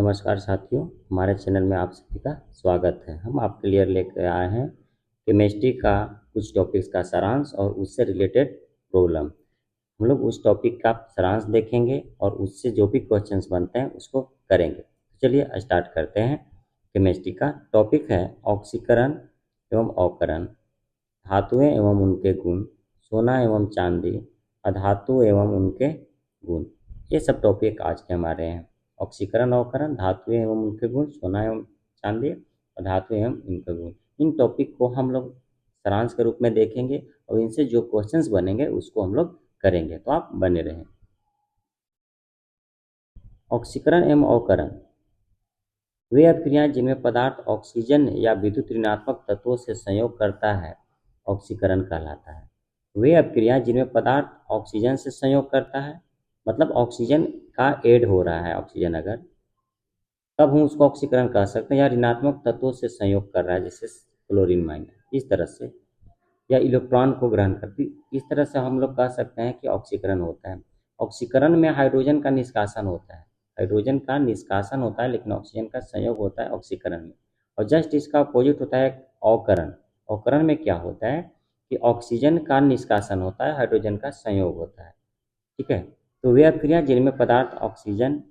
नमस्कार साथियों, हमारे चैनल में आप सभी का स्वागत है। हम आपके लिए लेकर आए हैं केमिस्ट्री का कुछ टॉपिक्स का सारांश और उससे रिलेटेड प्रॉब्लम। हम लोग उस टॉपिक का सारांश देखेंगे और उससे जो भी क्वेश्चंस बनते हैं उसको करेंगे। चलिए स्टार्ट करते हैं। केमिस्ट्री का टॉपिक है ऑक्सीकरण एवं अवकरण, धातुएं एवं उनके गुण, सोना एवं चांदी, अधातु एवं उनके गुण। ये सब टॉपिक आज के हमारे हैं। ऑक्सीकरण अवकरण, धातुएं एवं उनके गुण, सोना एवं चांदी, धातु एवं उनके गुण। इन टॉपिक को हम लोग सारांश के रूप में देखेंगे और इनसे जो क्वेश्चंस बनेंगे उसको हम लोग करेंगे, तो आप बने रहें। ऑक्सीकरण एवं अवकरण वे अभिक्रियाएं जिनमें पदार्थ ऑक्सीजन या विद्युत ऋणात्मक तत्वों से संयोग करता है, ऑक्सीकरण कहलाता है। वे अभिक्रियाएं जिनमें पदार्थ ऑक्सीजन से संयोग करता है, मतलब ऑक्सीजन का ऐड हो रहा है ऑक्सीजन अगर, तब हम उसको ऑक्सीकरण कह सकते हैं। या ऋणात्मक तत्वों से संयोग कर रहा है जैसे क्लोरीन माइनस, इस तरह से, या इलेक्ट्रॉन को ग्रहण करती, इस तरह से हम लोग कह सकते हैं कि ऑक्सीकरण होता है। ऑक्सीकरण में हाइड्रोजन का निष्कासन होता है, हाइड्रोजन का निष्कासन होता है, लेकिन ऑक्सीजन का संयोग होता है ऑक्सीकरण में। और जस्ट इसका अपोजिट होता है अवकरण। अवकरण में क्या होता है कि ऑक्सीजन का निष्कासन होता है, हाइड्रोजन का संयोग होता है। ठीक है, तो वे अभिक्रिया जिनमें पदार्थ ऑक्सीजन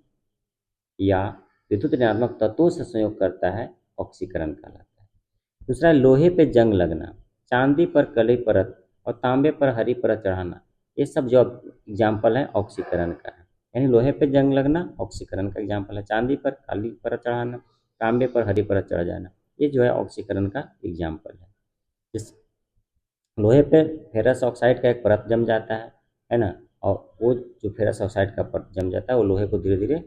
या विद्युत ऋणात्मक तत्वों से संयोग करता है, ऑक्सीकरण कहलाता है। दूसरा, लोहे पे जंग लगना, चांदी पर काली परत और तांबे पर हरी परत चढ़ाना, ये सब जो एग्जाम्पल है ऑक्सीकरण का है। यानी लोहे पे जंग लगना ऑक्सीकरण का एग्जाम्पल है, चांदी पर काली परत चढ़ाना, तांबे पर हरी परत चढ़ जाना, ये जो है ऑक्सीकरण का एग्जाम्पल है। जिस लोहे पे फेरस ऑक्साइड का एक परत जम जाता है ना, और वो जो फेरस ऑक्साइड का परत जम जाता है वो लोहे को धीरे धीरे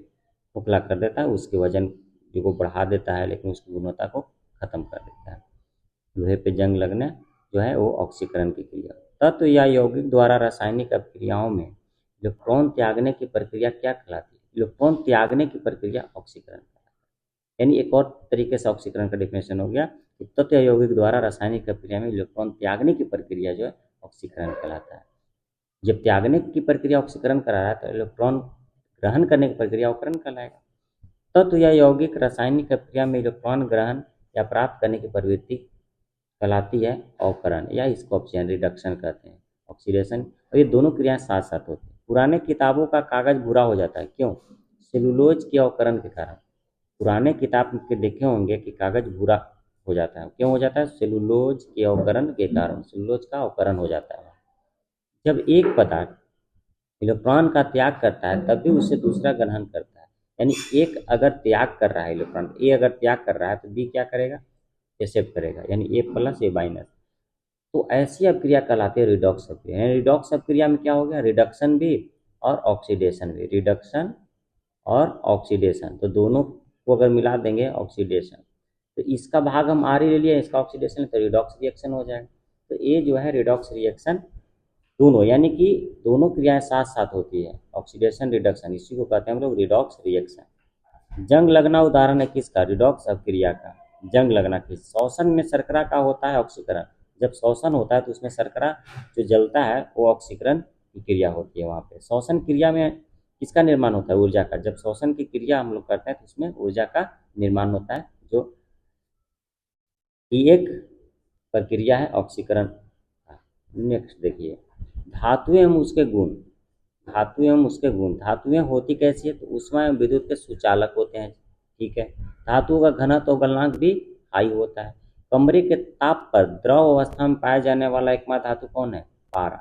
खोखला कर देता है, उसके वजन जो को बढ़ा देता है, लेकिन उसकी गुणवत्ता को खत्म कर देता है। लोहे पे जंग लगना जो है वो ऑक्सीकरण की क्रिया। तत्व या यौगिक द्वारा रासायनिक अभिक्रियाओं में इलेक्ट्रॉन त्यागने की प्रक्रिया क्या कहलाती है? इलेक्ट्रॉन त्यागने की प्रक्रिया ऑक्सीकरण कहलाती है। यानी एक और तरीके से ऑक्सीकरण का डिफिनेशन हो गया कि तत्व या यौगिक द्वारा रासायनिक अभिक्रिया में इलेक्ट्रॉन त्यागने की प्रक्रिया जो है ऑक्सीकरण कहलाता है। जब त्यागने की प्रक्रिया ऑक्सीकरण करा रहा है तो इलेक्ट्रॉन ग्रहण करने की प्रक्रिया अवकरण कहलाएगा। तत्व या यौगिक रासायनिक अभिक्रिया में इलेक्ट्रॉन ग्रहण या प्राप्त करने की प्रवृत्ति कहलाती है अवकरण, या इसको ऑक्सीजन रिडक्शन कहते हैं, ऑक्सीडेशन। और ये दोनों क्रियाएं साथ साथ होती हैं। पुराने किताबों का कागज भूरा हो जाता है, क्यों? सेलुलोज के अवकरण के कारण। पुराने किताब के देखे होंगे कि कागज भूरा हो जाता है, क्यों हो जाता है? सेलुलोज के अवकरण के कारण, सेलुलोज का अवकरण हो जाता है। जब एक पदार्थ इलेक्ट्रॉन का त्याग करता है तब भी उसे दूसरा ग्रहण करता है। यानी एक अगर त्याग कर रहा है इलेक्ट्रॉन, ए अगर त्याग कर रहा है तो बी क्या करेगा? एक्सेप्ट करेगा, यानी ए प्लस ए माइनस। तो ऐसी अभिक्रिया कहलाती है रिडॉक्स अभिक्रिया। यानी रिडॉक्स अभिक्रिया में क्या हो गया? रिडक्शन भी और ऑक्सीडेशन भी, रिडक्शन और ऑक्सीडेशन, तो दोनों को अगर मिला देंगे ऑक्सीडेशन, तो इसका भाग हम आर ही ले लिए, इसका ऑक्सीडेशन तो रिडॉक्स रिएक्शन हो जाएगा। तो ये जो है रिडॉक्स रिएक्शन दोनों, यानी कि दोनों क्रियाएं साथ साथ होती है, ऑक्सीडेशन रिडक्शन, इसी को कहते हैं हम लोग रिडॉक्स रिएक्शन। जंग लगना उदाहरण है किसका? रिडॉक्स अभिक्रिया का। जंग लगना किस? श्वसन में शर्करा का होता है ऑक्सीकरण। जब श्वसन होता है तो उसमें शर्करा जो जलता है वो ऑक्सीकरण की क्रिया होती है। वहाँ पे श्वसन क्रिया में किसका निर्माण होता है? ऊर्जा का। जब श्वसन की क्रिया हम लोग करते हैं तो उसमें ऊर्जा का निर्माण होता है, जो एक प्रक्रिया है ऑक्सीकरण। नेक्स्ट देखिए, धातुएं एवं उसके गुण। धातु एवं उसके गुण, धातुएं होती कैसी है? तो ऊष्मा एवं विद्युत के सुचालक होते हैं। ठीक है, धातुओं का घनत्व और गलनांक भी हाई होता है। कमरे के ताप पर द्रव अवस्था में पाया जाने वाला एकमात्र धातु कौन है? पारा।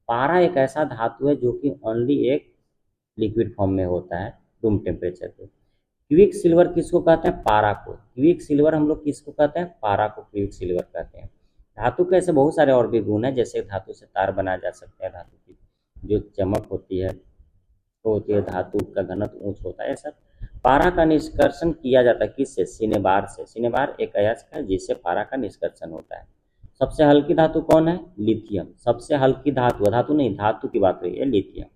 पारा एक ऐसा धातु है जो कि ओनली एक लिक्विड फॉर्म में होता है रूम टेम्परेचर पे। क्विक सिल्वर किसको कहते हैं? पारा को। क्विक सिल्वर हम लोग किसको कहते हैं? पारा को क्विक सिल्वर कहते हैं। धातु के ऐसे बहुत सारे और भी गुण हैं, जैसे धातु से तार बनाया जा सकता है, धातु की जो चमक होती है वो होती है, धातु का घनत्व ऊंच होता है, सब। पारा का निष्कर्षण किया जाता है किससे? सिनेबार से। सिनेबार एक अयस्क है जिससे पारा का निष्कर्षण होता है। सबसे हल्की धातु कौन है? लिथियम। सबसे हल्की धातु, धातु नहीं धातु की बात रही है, लिथियम।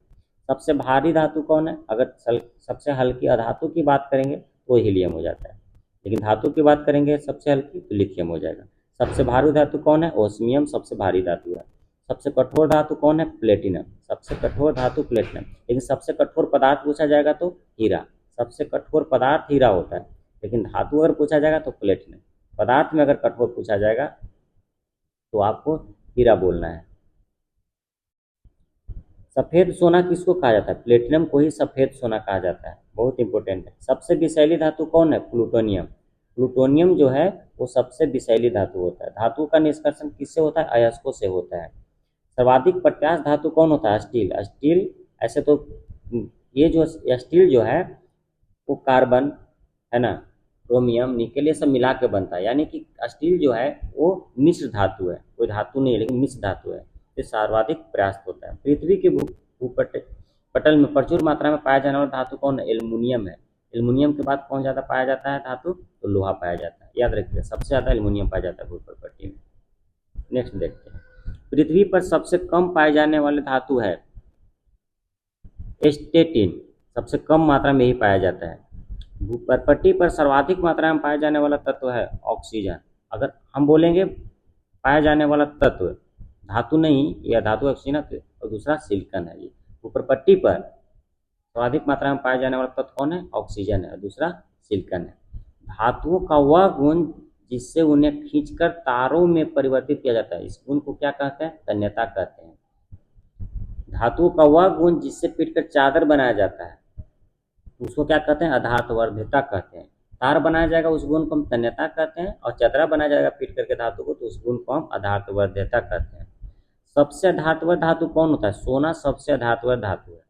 सबसे भारी धातु कौन है? अगर सबसे हल्की अधातु की बात करेंगे तो हीलियम हो जाता है, लेकिन धातु की बात करेंगे सबसे हल्की तो लिथियम हो जाएगा। सबसे भारी धातु कौन है? ओस्मियम सबसे भारी धातु है। सबसे कठोर धातु कौन है? प्लेटिनम। सबसे कठोर धातु प्लेटिनम। लेकिन सबसे कठोर पदार्थ पूछा जाएगा तो हीरा। सबसे कठोर पदार्थ हीरा होता है, लेकिन धातु अगर पूछा जाएगा तो प्लेटिनम। पदार्थ में अगर कठोर पूछा जाएगा तो आपको हीरा बोलना है। सफेद सोना किसको कहा जाता है? प्लेटिनम को ही सफेद सोना कहा जाता है, बहुत इंपॉर्टेंट है। सबसे विषैली धातु कौन है? प्लूटोनियम। प्लूटोनियम जो है वो सबसे विषैली धातु होता है। धातु का निष्कर्षण किससे होता है? अयस्कों से होता है। सर्वाधिक प्रत्यास्थ धातु कौन होता है? स्टील। स्टील ऐसे तो ये जो स्टील जो है वो कार्बन है ना, क्रोमियम, निकेल, ये सब मिला के बनता है। यानी कि स्टील जो है वो मिश्र धातु है, कोई धातु नहीं है लेकिन मिश्र धातु है। ये सर्वाधिक प्रयास्त होता है। पृथ्वी के भूपट पटल में प्रचुर मात्रा में पाया जाने वाला धातु कौन है? एल्युमिनियम है। एल्युमिनियम के बाद कौन ज़्यादा पाया जाता है धातु? तो लोहा पाया जाता है। याद रखिए सबसे ज़्यादा एल्युमिनियम पाया जाता है भूपट पट्टी में। नेक्स्ट देखते हैं, पृथ्वी पर सबसे कम पाए जाने वाले धातु है एस्टेटिन। सबसे कम मात्रा में ही पाया जाता है। भूपटपट्टी पर सर्वाधिक मात्रा में पाया जाने वाला तत्व है ऑक्सीजन। अगर हम बोलेंगे पाया जाने वाला तत्व धातु नहीं, या धातु ऑक्सीजन है, और दूसरा सिलिकॉन है। जी भूपटपट्टी पर सर्वाधिक मात्रा में पाया जाने वाला तत्व कौन है? ऑक्सीजन है, और दूसरा सिलिकॉन है। धातुओं का वह गुण जिससे उन्हें खींचकर तारों में परिवर्तित किया जाता है, इस गुण को क्या कहते हैं? तन्यता कहते हैं। धातुओं का वह गुण जिससे पीटकर चादर बनाया जाता है उसको क्या कहते हैं? अधातुवर्ध्यता कहते हैं। तार बनाया जाएगा उस गुण को हम तन्यता कहते हैं, और चदरा बनाया जाएगा पीट करके धातु को तो उस गुण को हम अधातुवर्ध्यता कहते हैं। सबसे अधातुवर्ध धातु कौन होता है? सोना सबसे अधातुवर्ध धातु है।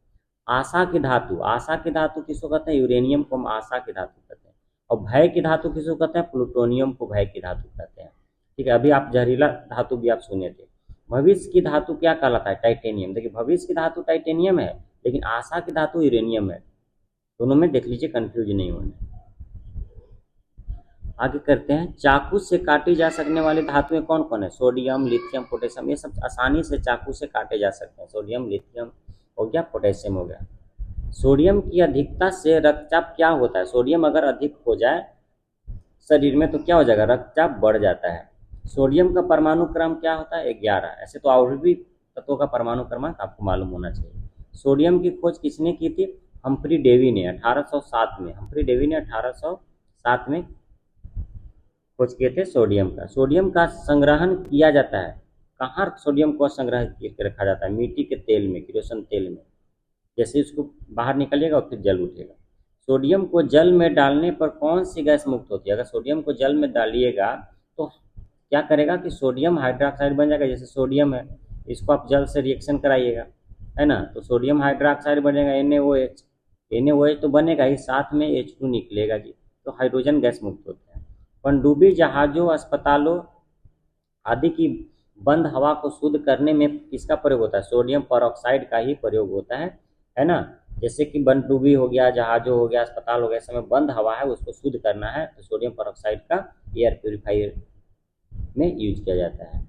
आशा की धातु, आशा की धातु किसको कहते हैं? यूरेनियम को हम आशा की धातु कहते हैं। और भय की धातु किसको कहते हैं? प्लूटोनियम को भय की धातु कहते हैं। ठीक है, अभी आप जहरीला धातु भी आप सुने थे। भविष्य की धातु क्या कहलाता है? टाइटेनियम। देखिए भविष्य की धातु टाइटेनियम है, लेकिन आशा की धातु यूरेनियम है। दोनों में देख लीजिए, कंफ्यूज नहीं होने। आगे करते हैं, चाकू से काटी जा सकने वाली धातुएं कौन कौन है? Sodium, lithium, potassium. ये सब आसानी से चाकू से काटे जा सकते हैं। सोडियम, लिथियम हो गया, पोटेशियम हो गया। सोडियम की अधिकता से रक्तचाप क्या होता है? सोडियम अगर अधिक हो जाए शरीर में तो क्या हो जाएगा? रक्तचाप बढ़ जाता है। सोडियम का परमाणु क्रम क्या होता है? 11। ऐसे तो और भी तत्वों का परमाणु क्रमांक आपको मालूम होना चाहिए। सोडियम की खोज किसने की थी? हम्फ्री डेवी ने 1807 में। हम्फ्री डेवी ने 1807 में खोज किए थे सोडियम का। सोडियम का संग्रहण किया जाता है कहाँ? सोडियम को संग्रह करके रखा जाता है मिट्टी के तेल में, किरोसिन तेल में। जैसे उसको बाहर निकलेगा और फिर जल उठेगा। सोडियम को जल में डालने पर कौन सी गैस मुक्त होती है? अगर सोडियम को जल में डालिएगा तो क्या करेगा कि सोडियम हाइड्रोक्साइड बन जाएगा। जैसे सोडियम है, इसको आप जल से रिएक्शन कराइएगा, है ना, तो सोडियम हाइड्रोक्साइड बनेगा, NaOH। NaOH तो बनेगा ही, साथ में H2 निकलेगा जी, तो हाइड्रोजन गैस मुक्त होता है। पनडुब्बी जहाजों, अस्पतालों आदि की बंद हवा को शुद्ध करने में किसका प्रयोग होता है? सोडियम परऑक्साइड का ही प्रयोग होता है ना। जैसे कि पनडुब्बी हो गया, जहाजों हो गया, अस्पताल हो गया, समय बंद हवा है उसको शुद्ध करना है तो सोडियम परऑक्साइड का एयर प्योरीफायर में यूज किया जाता है।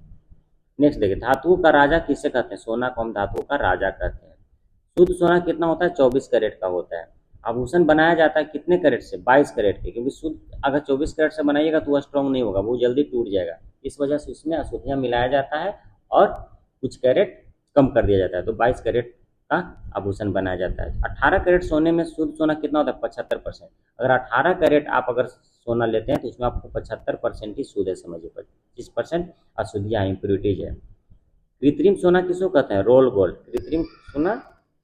नेक्स्ट देखिए, धातुओं का राजा किसे कहते हैं? सोना को हम धातुओं का राजा कहते हैं। शुद्ध सोना कितना होता है? 24 कैरेट का होता है। आभूषण बनाया जाता है कितने कैरेट से? 22 कैरेट के, क्योंकि शुद्ध अगर 24 कैरेट से बनाइएगा तो वह स्ट्रॉन्ग नहीं होगा, वो जल्दी टूट जाएगा। इस वजह से उसमें अशुद्धियाँ मिलाया जाता है और कुछ कैरेट कम कर दिया जाता है, तो 22 कैरेट का आभूषण बनाया जाता है। 18 कैरेट सोने में शुद्ध सोना कितना होता है? 75%। अगर 18 कैरेट आप अगर सोना लेते हैं तो उसमें आपको 75% ही शुद्ध है, समझिए 25% अशुद्धियाँ, इम्प्योरिटीज है। कृत्रिम सोना किसको कहते हैं? Roll gold. कृत्रिम सोना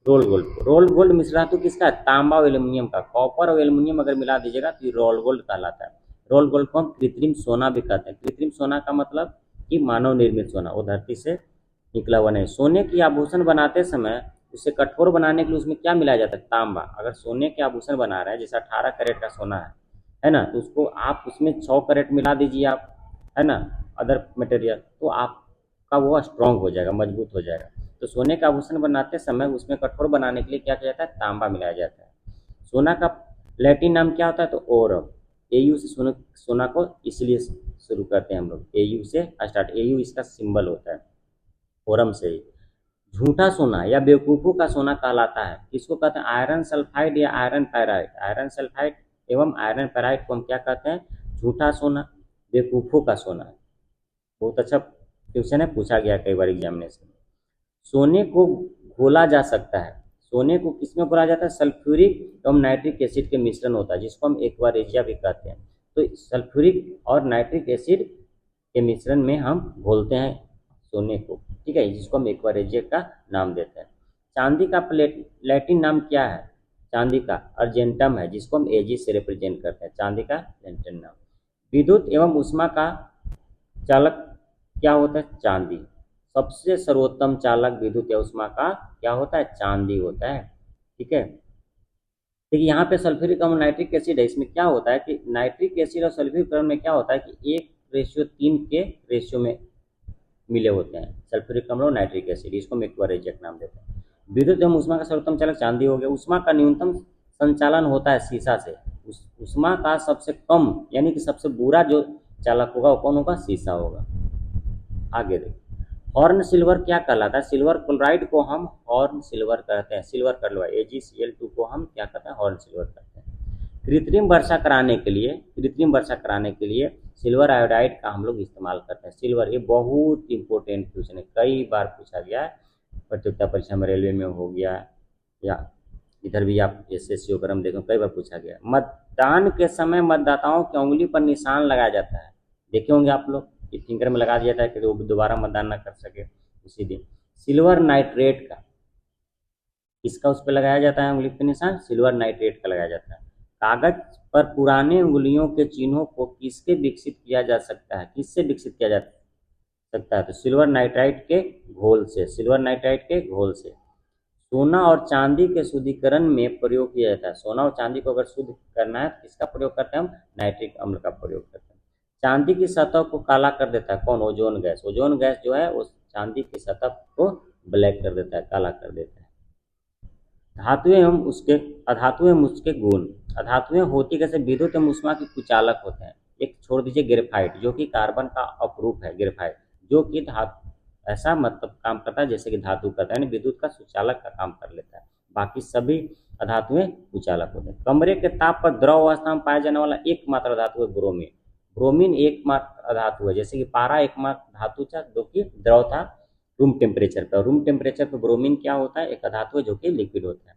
रोल गोल्ड। रोल गोल्ड मिश्र धातु किसका है? तांबा और एल्युमिनियम का। कॉपर और एल्युमिनियम अगर मिला दीजिएगा तो ये रोल गोल्ड कहलाता है। रोल गोल्ड को हम कृत्रिम सोना भी कहते हैं। कृत्रिम सोना का मतलब कि मानव निर्मित सोना, वो धरती से निकला हुआ नहीं। सोने की आभूषण बनाते समय उसे कठोर बनाने के लिए उसमें क्या मिलाया जाता है? तांबा। अगर सोने के आभूषण बना रहे हैं, जैसे 18 कैरेट का सोना है ना, तो उसको आप उसमें 6 कैरेट मिला दीजिए आप, है ना, अदर मटेरियल, तो आपका वो स्ट्रॉन्ग हो जाएगा, मजबूत हो जाएगा। तो सोने का आभूषण बनाते समय उसमें कठोर बनाने के लिए क्या किया जाता है? तांबा मिलाया जाता है। सोना का लैटिन नाम क्या होता है? तो ओरम। AU से सोना को इसलिए शुरू करते हैं हम लोग, AU से स्टार्ट, AU इसका सिंबल होता है, ओरम से ही। झूठा सोना या बेवकूफ़ों का सोना कहलाता है, इसको कहते हैं आयरन सल्फाइड या आयरन पैराइड। आयरन सल्फाइड एवं आयरन पैराइड को हम क्या कहते हैं? झूठा सोना, बेवकूफ़ों का सोना। बहुत अच्छा क्वेश्चन है, पूछा गया कई बार एग्जामिनेशन में। सोने को घोला जा सकता है। सोने को किसमें घोला जाता है? सल्फ्यूरिक एवं नाइट्रिक एसिड के मिश्रण होता है जिसको हम एक्वारेजिया भी कहते हैं। तो सल्फ्यूरिक और नाइट्रिक एसिड के मिश्रण में हम घोलते हैं सोने को, ठीक है, जिसको हम एक्वारेजिया का नाम देते हैं। चांदी का लैटिन नाम क्या है? चांदी का अर्जेंटम है, जिसको हम एजी से रिप्रेजेंट करते हैं, चांदी का लैटिन नाम। विद्युत एवं ऊष्मा का चालक क्या होता है? चांदी। सबसे सर्वोत्तम चालक विद्युत या ऊष्मा का क्या होता है? चांदी होता है, ठीक है। देखिए यहाँ पे सल्फ्यूरिक अम्ल नाइट्रिक एसिड है, इसमें क्या होता है कि नाइट्रिक एसिड और सल्फ्यूरिक अम्ल में क्या होता है कि 1:3 के रेशियो में मिले होते हैं, सल्फ्यूरिक अम्ल और नाइट्रिक एसिड, इसको हम एक्वारेजिया नाम देते हैं। विद्युत एवं ऊष्मा का सर्वोत्तम चालक चांदी हो गया। ऊष्मा का न्यूनतम संचालन होता है शीशा से। ऊष्मा का सबसे कम यानी कि सबसे बुरा जो चालक होगा वो कौन होगा? शीशा होगा। आगे देखिए हॉर्न सिल्वर क्या कहलाता है? सिल्वर क्लोराइड को हम हॉर्न सिल्वर कहते हैं, सिल्वर कर लो, AgCl2 को हम क्या कहते हैं? हॉर्न सिल्वर कहते हैं। कृत्रिम वर्षा कराने के लिए सिल्वर आयोडाइड का हम लोग इस्तेमाल करते हैं। सिल्वर ये बहुत इंपॉर्टेंट क्वेश्चन है, कई बार पूछा गया है प्रतियोगिता परीक्षा में, रेलवे में हो गया या इधर भी आप SSC वगैरह में देखो कई बार पूछा गया। मतदान के समय मतदाताओं की उंगली पर निशान लगाया जाता है, देखे होंगे आप लोग, फिंगर में लगा दिया जाता है कि वो दोबारा मतदान ना कर सके उसी दिन। सिल्वर नाइट्रेट का इसका उस पर लगाया जाता है उंगली पर निशान, सिल्वर नाइट्रेट का लगाया जाता है। कागज पर पुराने उंगलियों के चिन्हों को किससे विकसित किया जा सकता है? तो सिल्वर नाइट्राइट के घोल से, सोना और चांदी के शुद्धिकरण में प्रयोग किया जाता है। सोना और चांदी को अगर शुद्ध करना है तो किसका प्रयोग करते हैं हम? नाइट्रिक अम्ल का प्रयोग करते हैं। चांदी की सतह को काला कर देता है कौन? Ozone gas. ओजोन गैस जो है उस चांदी की सतह को ब्लैक कर देता है, काला कर देता है। धातुएं एवं उसके गुण। अधातुएं होती कैसे? विद्युत एवं ऊष्मा के कुचालक होते हैं। एक छोड़ दीजिए ग्रेफाइट, जो कि कार्बन का अपरूप है, ग्रेफाइट जो कि धातु ऐसा मतलब काम करता है जैसे कि धातु करता है, यानी विद्युत का सुचालक का काम कर लेता है। बाकी सभी अधातुएं कुचालक होते हैं। कमरे के ताप पर द्रव अवस्था में पाया जाने वाला एकमात्र धातु है ब्रोमीन। ब्रोमीन एकमात्र अधातु है, जैसे कि पारा एकमात्र धातु था जो कि द्रव था रूम टेम्परेचर पर। रूम टेम्परेचर पर ब्रोमीन क्या होता है? एक अधातु है जो कि लिक्विड होता है।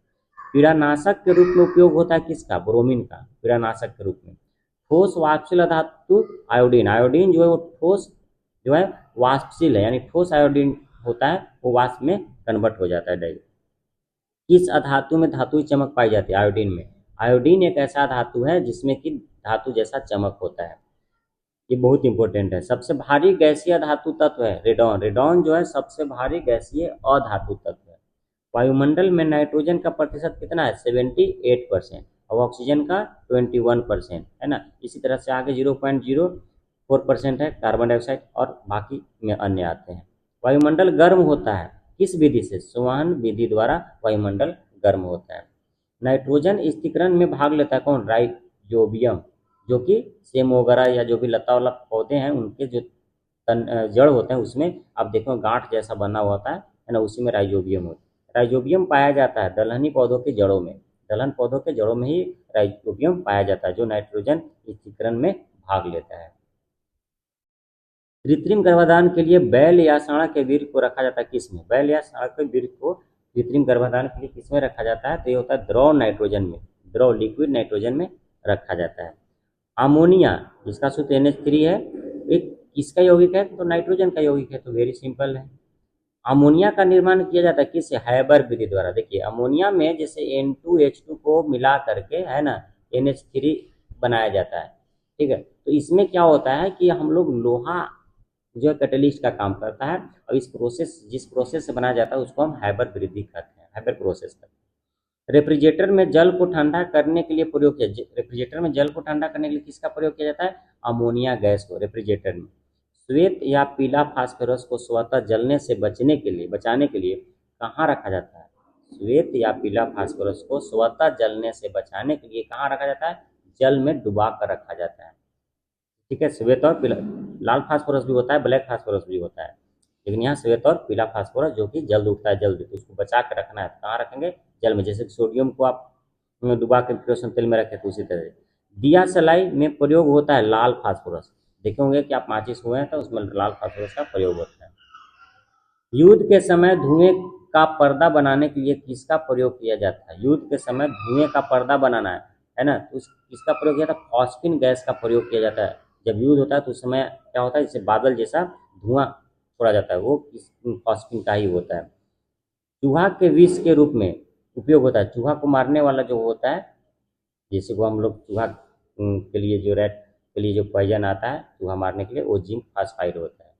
कीड़ानाशक के रूप में उपयोग होता है किसका? ब्रोमीन का, कीड़ानाशक के रूप में। ठोस वाष्पशील धातु आयोडीन। आयोडीन जो है वो ठोस जो है वाष्पशील है, यानी ठोस आयोडीन होता है वो वाष्प में कन्वर्ट हो जाता है डायरेक्ट। किस अधातु में धातु चमक पाई जाती है? आयोडीन में। आयोडीन एक ऐसा धातु है जिसमें कि धातु जैसा चमक होता है, ये बहुत इंपॉर्टेंट है। सबसे भारी गैसीय धातु तत्व है रेडॉन। रेडॉन जो है सबसे भारी गैसीय अधातु तत्व है। वायुमंडल में नाइट्रोजन का प्रतिशत कितना है? 78% और ऑक्सीजन का 21% है ना। इसी तरह से आगे 0.04% है कार्बन डाइऑक्साइड और बाकी में अन्य आते हैं। वायुमंडल गर्म होता है किस विधि से? संवहन विधि द्वारा वायुमंडल गर्म होता है। नाइट्रोजन स्थिरीकरण में भाग लेता है कौन? राइजोबियम, जो कि सेम वगैरह या जो भी लता वाला पौधे हैं उनके जो जड़ होते हैं उसमें आप देखो गांठ जैसा बना हुआ होता है ना, उसी में राइजोबियम होता है। राइजोबियम पाया जाता है दलहनी पौधों के जड़ों में, दलहन पौधों के जड़ों में ही राइजोबियम पाया जाता है जो नाइट्रोजन स्थिरीकरण में भाग लेता है। कृत्रिम गर्भाधान के लिए बैल या सांड के वीर्य को रखा जाता है किसमें? बैल या सांड के वीर्य को कृत्रिम गर्भाधान के लिए किसमें रखा जाता है? तो ये होता है द्रव नाइट्रोजन में, द्रव लिक्विड नाइट्रोजन में रखा जाता है। अमोनिया जिसका सूत्र NH3 है, एक किसका यौगिक है? तो नाइट्रोजन का यौगिक है, तो वेरी सिंपल है। अमोनिया का निर्माण किया जाता है किससे? हैबर विधि द्वारा। देखिए अमोनिया में जैसे N2H2 को मिला करके है ना NH3 बनाया जाता है, ठीक है। तो इसमें क्या होता है कि हम लोग लोहा जो कैटलिस्ट का काम करता है और जिस प्रोसेस से बनाया जाता है उसको हम हैबर विधि कहते हैं, हैबर प्रोसेस कहते हैं। रेफ्रिजरेटर में जल को ठंडा करने के लिए प्रयोग किया रेफ्रिजरेटर में जल को ठंडा करने के लिए किसका प्रयोग किया जाता है? अमोनिया गैस को रेफ्रिजरेटर में। श्वेत या पीला फास्फोरस को स्वतः जलने से बचाने के लिए कहाँ रखा जाता है? श्वेत या पीला फास्फोरस को स्वतः जलने से बचाने के लिए कहाँ रखा जाता है? जल में डुबा कर रखा जाता है, ठीक है। श्वेत और पीला, लाल फास्फोरस भी होता है, ब्लैक फास्फोरस भी होता है, लेकिन यहाँ श्वेत और पीला फास्फोरस जो कि जल्द उठता है जल्दी, तो उसको बचा कर रखना है। कहाँ रखेंगे? जल में। जैसे सोडियम को आप डुबा के किरोसिन तेल में रखें तो उसी तरह। दिया सलाई में प्रयोग होता है लाल फास्फोरस। देखे होंगे कि आप माचिस हुए हैं तो उसमें लाल फास्फोरस का प्रयोग होता है। युद्ध के समय धुएं का पर्दा बनाने के लिए किसका प्रयोग किया जाता है? युद्ध के समय धुएं का पर्दा बनाना है ना, तो किसका प्रयोग किया जाता है? फॉस्फिन गैस का प्रयोग किया जाता है। जब युद्ध होता है तो उस समय क्या होता है, जैसे बादल जैसा धुआं छोड़ा जाता है, वो फॉस्फिन का ही होता है। चूहा के विष के रूप में उपयोग होता है। चूहा को मारने वाला जो होता है, जैसे वो हम लोग चूहा के लिए जो रैट के लिए जो पॉइजन आता है चूहा मारने के लिए, वो जिंक फास्फाइड होता है।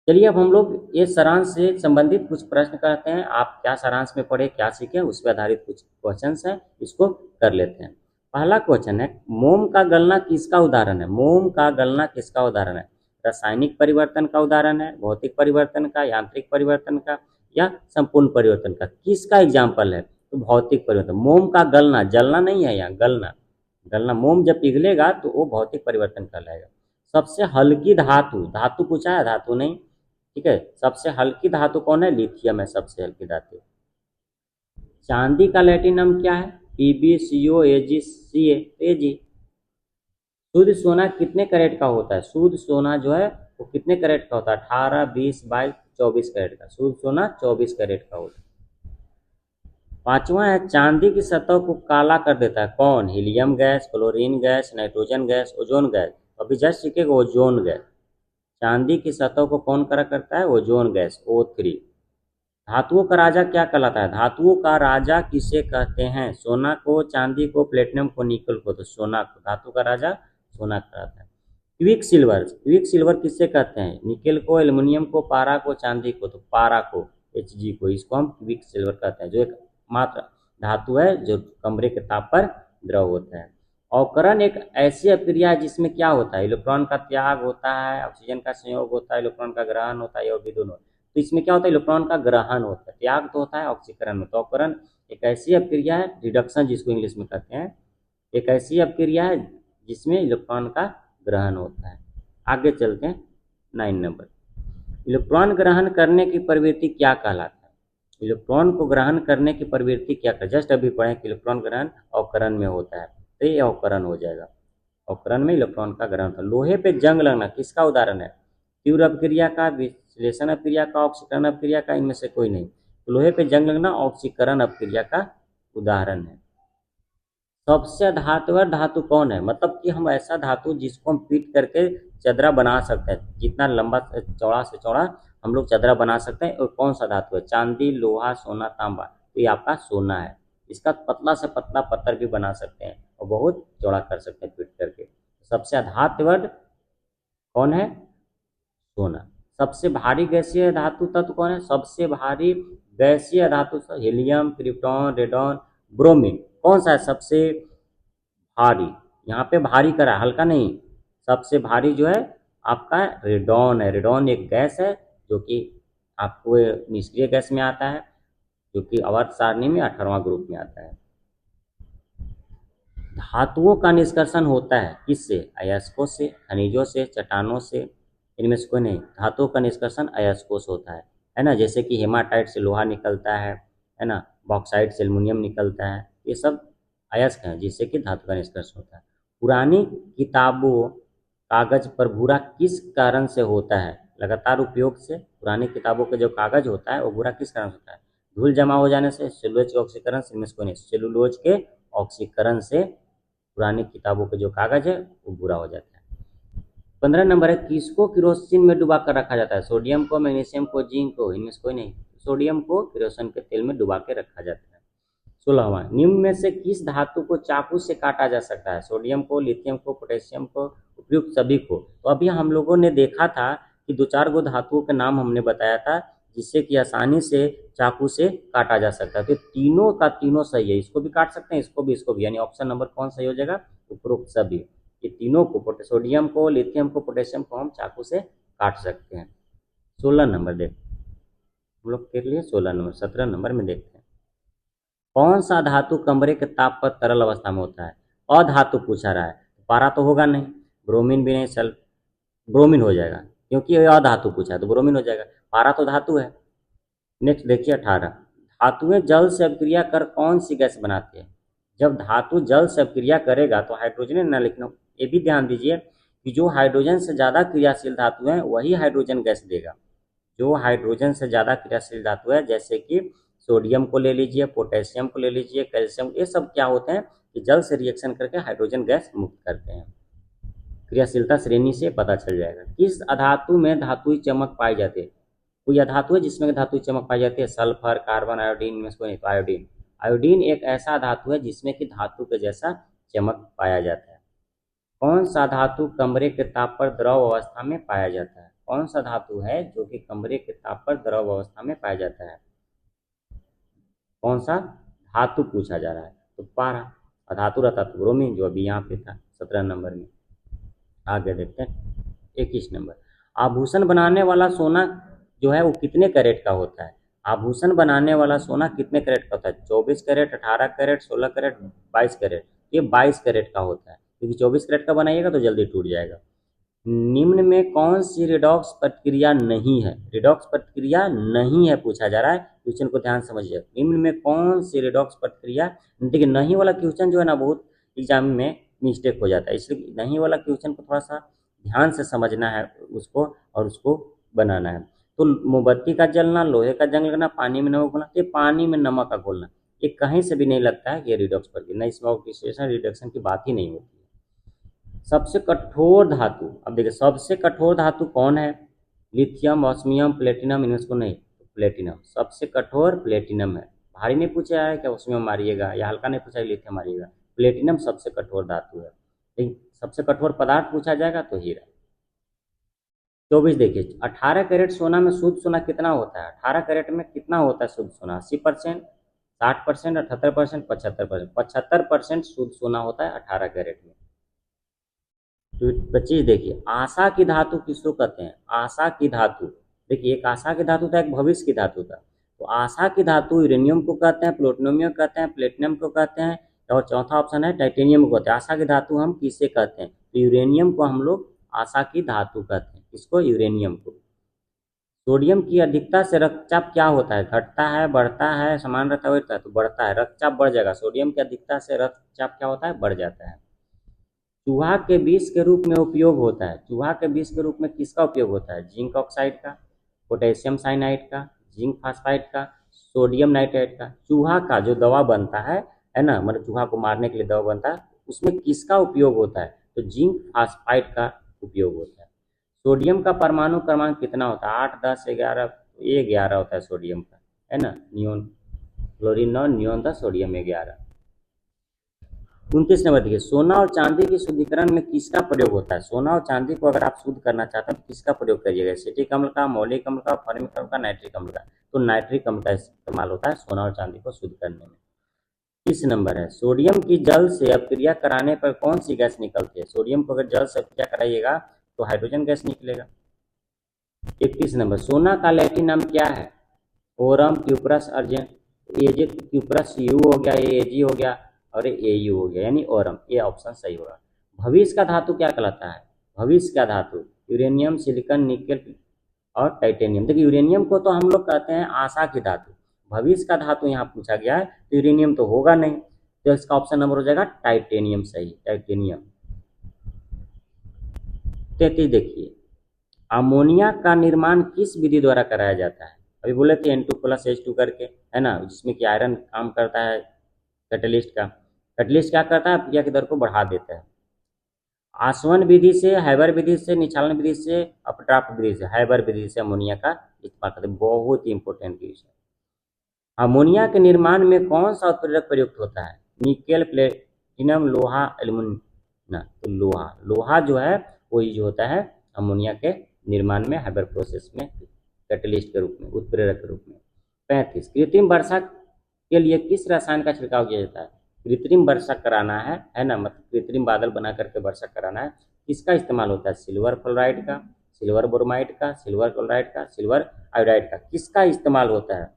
चलिए अब हम लोग ये सारांश से संबंधित कुछ प्रश्न करते हैं। आप क्या सारांश में पढ़े, क्या सीखे, उस पर आधारित कुछ क्वेश्चंस हैं, इसको कर लेते हैं। पहला क्वेश्चन है, मोम का गलना किसका उदाहरण है? मोम का गलना किसका उदाहरण है? रासायनिक परिवर्तन का उदाहरण है, भौतिक परिवर्तन का, यांत्रिक परिवर्तन का, या संपूर्ण परिवर्तन का? किसका एग्जाम्पल है? तो भौतिक परिवर्तन। मोम का गलना, जलना नहीं है यहाँ, गलना। गलना, मोम जब पिघलेगा तो वो भौतिक परिवर्तन कहलाएगा। सबसे हल्की धातु, धातु पूछा है, धातु नहीं, ठीक है। सबसे हल्की धातु कौन है? लिथियम है सबसे हल्की धातु। चांदी का लैटिन नाम क्या है? PbCO Ag, शुद्ध सोना कितने कैरेट का होता है? शुद्ध सोना जो है वो कितने कैरेट का होता है? 18, 20, 22, 24 कैरेट का। शुद्ध सोना 24 कैरेट का होता है। पांचवा है, चांदी की सतह को काला कर देता है कौन? Helium gas, chlorine gas, nitrogen gas, ozone gas. अभी जस्ट सीखेगा ओजोन गैस। चांदी की सतह को कौन करा करता है? Ozone gas, O3। धातुओं का राजा क्या कहलाता है? धातुओं का राजा किसे कहते हैं? सोना को, चांदी को, प्लेटिनम को, निकल को। तो सोना को धातु का राजा सोना कहलाता है। क्विक सिल्वर, क्विक सिल्वर किससे कहते हैं? निकेल को, एल्युमिनियम को, पारा को, चांदी को। तो पारा को, Hg को, इसको हम क्विक सिल्वर कहते हैं, जो एक मात्र धातु है जो कमरे के ताप पर द्रव होता है। अवकरण एक ऐसी अभिक्रिया है जिसमें क्या होता है? इलेक्ट्रॉन का त्याग होता है, ऑक्सीजन का संयोग होता है, इलेक्ट्रॉन का ग्रहण होता है, और भी दोनों। तो इसमें क्या होता है? इलेक्ट्रॉन का ग्रहण होता है, त्याग तो होता है ऑक्सीकरण में। तो अवकरण एक ऐसी अभिक्रिया है, रिडक्शन जिसको इंग्लिश में कहते हैं, एक ऐसी अभिक्रिया है जिसमें इलेक्ट्रॉन का ग्रहण होता है। आगे चलते हैं 9 नंबर। इलेक्ट्रॉन ग्रहण करने की प्रवृत्ति क्या कहलाता है? इलेक्ट्रॉन को ग्रहण करने की प्रवृत्ति क्या कहलाता है? जस्ट अभी पढ़ें कि इलेक्ट्रॉन ग्रहण अवकरण में होता है, तो ये अवकरण हो जाएगा। अवकरण में इलेक्ट्रॉन का ग्रहण होता है। लोहे पे जंग लगना किसका उदाहरण है? तीव्र अपक्रिया का, विश्लेषण अपक्रिया का, ऑक्सीकरण अपक्रिया का, इनमें से कोई नहीं। तो लोहे पे जंग लगना ऑक्सीकरण अपक्रिया का उदाहरण है। सबसे धातुवर धातु कौन है? मतलब कि हम ऐसा धातु जिसको हम पीट करके चदरा बना सकते हैं, जितना लंबा चौड़ा से चौड़ा हम लोग चदरा बना सकते हैं, और कौन सा धातु है? चांदी, लोहा, सोना, तांबा। तो ये आपका सोना है। इसका पतला से पतला पत्थर भी बना सकते हैं और बहुत चौड़ा कर सकते हैं पीट करके। सबसे धातुवर कौन है? सोना। सबसे भारी गैसीय धातु तत्व कौन है? सबसे भारी गैसीय धातु हीलियम, क्रिप्टॉन, रेडॉन, ब्रोमीन। कौन सा है सबसे भारी? यहाँ पे भारी करा, हल्का नहीं। सबसे भारी जो है आपका रेडॉन है। रेडॉन एक गैस है जो कि आपको निष्क्रिय गैस में आता है, जो कि आवर्त सारणी में 18वां ग्रुप में आता है। धातुओं का निष्कर्षण होता है किससे? अयस्कों से, खनिजों से, चट्टानों से, इनमें से कोई नहीं। धातुओं का निष्कर्षण अयस्कों से होता है ना। जैसे कि हेमाटाइट से लोहा निकलता है ना, बॉक्साइट से एल्युमिनियम निकलता है। ये सब अयस्क हैं जिससे कि धातु का निष्कर्षण होता है। पुरानी किताबों, कागज पर भूरा किस कारण से होता है? लगातार उपयोग से पुरानी किताबों का जो कागज होता है वो भूरा किस कारण से होता है? धूल जमा हो जाने से, सेलुलोज के ऑक्सीकरण से, इनमें से कोई नहीं। सेलुलोज के ऑक्सीकरण से पुरानी किताबों के जो कागज है वो भूरा हो जाता है। 15 नंबर है, किसको केरोसिन में डुबा कर रखा जाता है? सोडियम को, मैग्नीशियम को, जिंक को, इनमें से कोई नहीं। सोडियम को केरोसिन के तेल में डुबा के रखा जाता है। 16वां, निम्न में से किस धातु को चाकू से काटा जा सकता है? सोडियम को, लिथियम को, पोटेशियम को, उपयुक्त सभी को। तो अभी हम लोगों ने देखा था कि 2-4 गो धातुओं के नाम हमने बताया था जिससे कि आसानी से चाकू से काटा जा सकता है। तो तीनों का तीनों सही है, इसको भी काट सकते हैं, इसको भी, इसको भी। यानी ऑप्शन नंबर कौन सही हो जाएगा? उपरोक्त सभी। ये तीनों को, सोडियम को, लिथियम को, पोटेशियम को हम चाकू से काट सकते हैं। 16 नंबर देख हम लोग के लिए 16 नंबर। 17 नंबर में देखते हैं, कौन सा धातु कमरे के ताप पर तरल अवस्था में होता है? अधातु पूछा रहा है, पारा तो होगा नहीं, ब्रोमीन भी नहीं, सल्फ ब्रोमीन हो जाएगा क्योंकि ये अधातु पूछा है, तो ब्रोमीन हो जाएगा। पारा तो धातु है। नेक्स्ट देखिए 18, धातुएं जल से अभिक्रिया कर कौन सी गैस बनाती है? जब धातु जल से अभिक्रिया करेगा तो हाइड्रोजन ना लिखना। ये भी ध्यान दीजिए कि जो हाइड्रोजन से ज़्यादा क्रियाशील धातु है वही हाइड्रोजन गैस देगा। जो हाइड्रोजन से ज़्यादा क्रियाशील धातु है, जैसे कि सोडियम को ले लीजिए, पोटेशियम को ले लीजिए, कैल्शियम, ये सब क्या होते हैं कि जल से रिएक्शन करके हाइड्रोजन गैस मुक्त करते हैं। क्रियाशीलता श्रेणी से पता चल जाएगा। किस अधातु में धातुई चमक पाई जाती है? कोई अधातु है जिसमें धातुई चमक पाई जाती है? सल्फर, कार्बन, आयोडीन में से कोई नहीं तो आयोडीन। आयोडीन एक ऐसा धातु है जिसमें कि धातु के जैसा चमक पाया जाता है। कौन सा धातु कमरे के ताप पर द्रव अवस्था में पाया जाता है? कौन सा धातु है जो कि कमरे के ताप पर द्रव अवस्था में पाया जाता है? कौन सा धातु पूछा जा रहा है? तो पारा। अधातु रहता तो ब्रोमीन, जो अभी यहाँ पे था 17 नंबर में। आगे देखते हैं 21 नंबर। आभूषण बनाने वाला सोना जो है वो कितने कैरेट का होता है? आभूषण बनाने वाला सोना कितने कैरेट का होता है? 24 कैरेट, 18 कैरेट, 16 कैरेट, 22 कैरेट। ये 22 कैरेट का होता है, क्योंकि 24 कैरेट का बनाइएगा तो जल्दी टूट जाएगा। निम्न में कौन सी रिडॉक्स प्रतिक्रिया नहीं है? रिडॉक्स प्रतिक्रिया नहीं है पूछा जा रहा है। क्वेश्चन को ध्यान समझिए। निम्न में कौन सी रिडॉक्स प्रतिक्रिया, देखिए नहीं वाला क्वेश्चन जो है ना बहुत एग्जाम में मिस्टेक हो जाता है, इसलिए नहीं वाला क्वेश्चन को थोड़ा सा ध्यान से समझना है उसको, और उसको बनाना है। तो मोमबत्ती का जलना, लोहे का जंग लगना, पानी में नमक घोलना, ये पानी में नमक का घोलना, ये कहीं से भी नहीं लगता है कि ये रिडॉक्स प्रतिक्रिया, नहीं इसमें ऑक्सीडेशन रिडक्शन की बात ही नहीं होती है। सबसे कठोर धातु, अब देखिए सबसे कठोर धातु कौन है? लिथियम, ऑस्मियम, प्लेटिनम, इनमें से को नहीं तो प्लेटिनम। सबसे कठोर प्लेटिनम है। भारी नहीं पूछा है कि ऑस्मियम मारिएगा, या हल्का नहीं पूछा है लिथियम मारिएगा, प्लेटिनम सबसे कठोर धातु है। ठीक, सबसे कठोर पदार्थ पूछा जाएगा तो हीरा। 24 देखिए, 18 कैरेट सोना में शुद्ध सोना कितना होता है? 18 कैरेट में कितना होता है शुद्ध सोना? 80%, 60%, 78%, 75%। 75% शुद्ध सोना होता है 18 कैरेट में। तो 25 देखिए, आशा की धातु किसको कहते हैं? आशा की धातु, देखिए एक आशा की धातु था, एक भविष्य की धातु था। तो आशा की धातु यूरेनियम को कहते हैं, प्लूटोनियम को कहते हैं, प्लेटिनम को कहते हैं, और चौथा ऑप्शन है टाइटेनियम को कहते हैं। आशा की धातु हम किसे कहते हैं? तो यूरेनियम को हम लोग आशा की धातु कहते हैं। इसको यूरेनियम को। सोडियम की अधिकता से रक्तचाप क्या होता है? घटता है, बढ़ता है, समान रहता है? तो बढ़ता है, रक्तचाप बढ़ जाएगा। सोडियम की अधिकता से रक्तचाप क्या होता है? बढ़ जाता है। चूहा के विष के रूप में उपयोग होता है। चूहा के विष के रूप में किसका उपयोग होता है? जिंक ऑक्साइड का, पोटेशियम साइनाइड का, जिंक फास्फाइड का, सोडियम नाइट्राइड का। चूहा का जो दवा बनता है ना, मतलब चूहा को मारने के लिए दवा बनता है, उसमें किसका उपयोग होता है? तो जिंक फास्फाइड का उपयोग होता है। सोडियम का परमाणु क्रमांक कितना होता है? 8, 10, 11, ये 11 होता है सोडियम का, है ना। Neon, chlorine 9, neon 10, sodium 11। 29 number देखिए, सोना और चांदी के शुद्धिकरण में किसका प्रयोग होता है? सोना और चांदी को अगर आप शुद्ध करना चाहते हैं तो किसका प्रयोग करिएगा? एसिटिक अम्ल का, मौलिक अम्ल का, फॉर्मिक अम्ल का, नाइट्रिक अम्ल का। तो नाइट्रिक अम्ल का इस्तेमाल होता है सोना और चांदी को शुद्ध करने में। 30 नंबर है, सोडियम की जल से अपक्रिया कराने पर कौन सी गैस निकलती है? सोडियम को अगर जल से अपक्रिया कराइएगा तो हाइड्रोजन गैस निकलेगा। 31 नंबर, सोना का लैटिन नाम क्या है? Oram, cuprous, urgent, AJ, cuprous you हो गया, एजी हो गया, और ए यू हो गया, यानी ओरम। ये ऑप्शन सही होगा। भविष्य का धातु क्या कहलाता है? भविष्य का धातु यूरेनियम, सिलिकॉन, निकेल और टाइटेनियम। देखिए यूरेनियम को तो हम लोग कहते हैं आशा की धातु। भविष्य का धातु यहाँ पूछा गया है तो यूरेनियम तो होगा नहीं, तो इसका ऑप्शन नंबर हो जाएगा टाइटेनियम, सही टाइटेनियम। 33 देखिए, अमोनिया का निर्माण किस विधि द्वारा कराया जाता है? अभी बोले थे N2+H2 करके, है ना, जिसमें कि आयरन काम करता है कैटलिस्ट का। कैटलिस्ट क्या करता है? अपक्रिया की दर को बढ़ा देता है। आसवन विधि से, हैबर विधि से, निछालन विधि से, अपड्राफ्ट विधि से, हैबर विधि से अमोनिया का इस्तेमाल करते हैं। बहुत ही इंपॉर्टेंट विषय। अमोनिया के निर्माण में कौन सा उत्प्रेरक प्रयुक्त होता है? निकेल, प्लेटिनम, लोहा, एल्यूमिनियम ना। तो लोहा, लोहा जो है वही जो होता है अमोनिया के निर्माण में, हैबर प्रोसेस में कैटलिस्ट के रूप में, उत्प्रेरक के रूप में। 35, कृत्रिम वर्षा के लिए किस रसायन का छिड़काव किया जाता है? कृत्रिम वर्षा कराना है ना, मतलब कृत्रिम बादल बना करके वर्षा कराना है, किसका इस्तेमाल होता है? सिल्वर फ्लोराइड का, सिल्वर ब्रोमाइड का, सिल्वर क्लोराइड का, सिल्वर आयोडाइड का। किसका इस्तेमाल होता है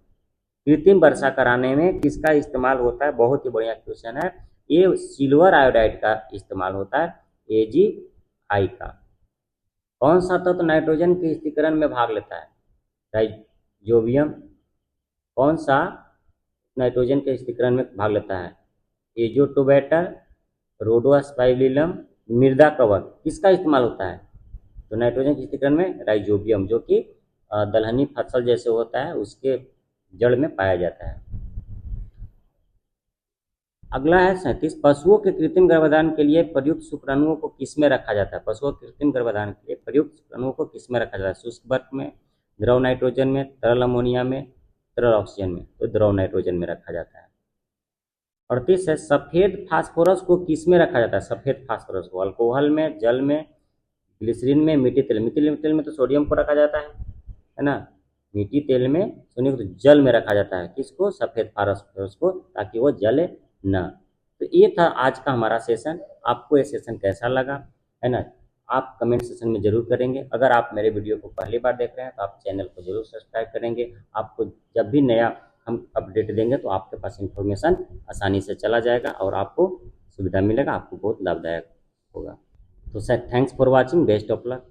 कृत्रिम वर्षा कराने में? किसका इस्तेमाल होता है? बहुत ही बढ़िया क्वेश्चन है। ये सिल्वर आयोडाइड का इस्तेमाल होता है, AgI का। कौन सा तत्व नाइट्रोजन के स्थिरीकरण में भाग लेता है? राइजोबियम। कौन सा नाइट्रोजन के स्थिरीकरण में भाग लेता है? एजोटोबैटर, रोडोस्पाइरिलम, मृदा कवक। किसका इस्तेमाल होता है? तो नाइट्रोजन के स्थिरीकरण में राइजोबियम, जो कि दलहनी फसल जैसे होता है उसके जड़ में पाया जाता है। अगला है 37, पशुओं के कृत्रिम गर्भाधान के लिए प्रयुक्त शुक्राणुओं को किसमें रखा जाता है? पशुओं के कृत्रिम गर्भाधान के लिए प्रयुक्त शुक्राणुओं को किसमें रखा जाता है? शुष्क बर्फ में, द्रव नाइट्रोजन में, तरल अमोनिया में, तरल ऑक्सीजन में? तो द्रव नाइट्रोजन में रखा जाता है। 38 है, सफेद फास्फोरस को किसमें रखा जाता है? सफेद फास्फोरस को अल्कोहल में, जल में, ग्लिसरीन में, मीठी तेल। मीठी तेल में तो सोडियम को रखा जाता है ना। मीठी तेल में सोडियम, तो जल में रखा जाता है किसको? सफेद फास्फोरस को, ताकि वो जले ना। तो ये था आज का हमारा सेशन। आपको ये सेशन कैसा लगा, है ना? आप कमेंट सेशन में जरूर करेंगे। अगर आप मेरे वीडियो को पहली बार देख रहे हैं तो आप चैनल को जरूर सब्सक्राइब करेंगे। आपको जब भी नया हम अपडेट देंगे तो आपके पास इंफॉर्मेशन आसानी से चला जाएगा और आपको सुविधा मिलेगा, आपको बहुत लाभदायक होगा। तो sir, thanks for watching, best of luck.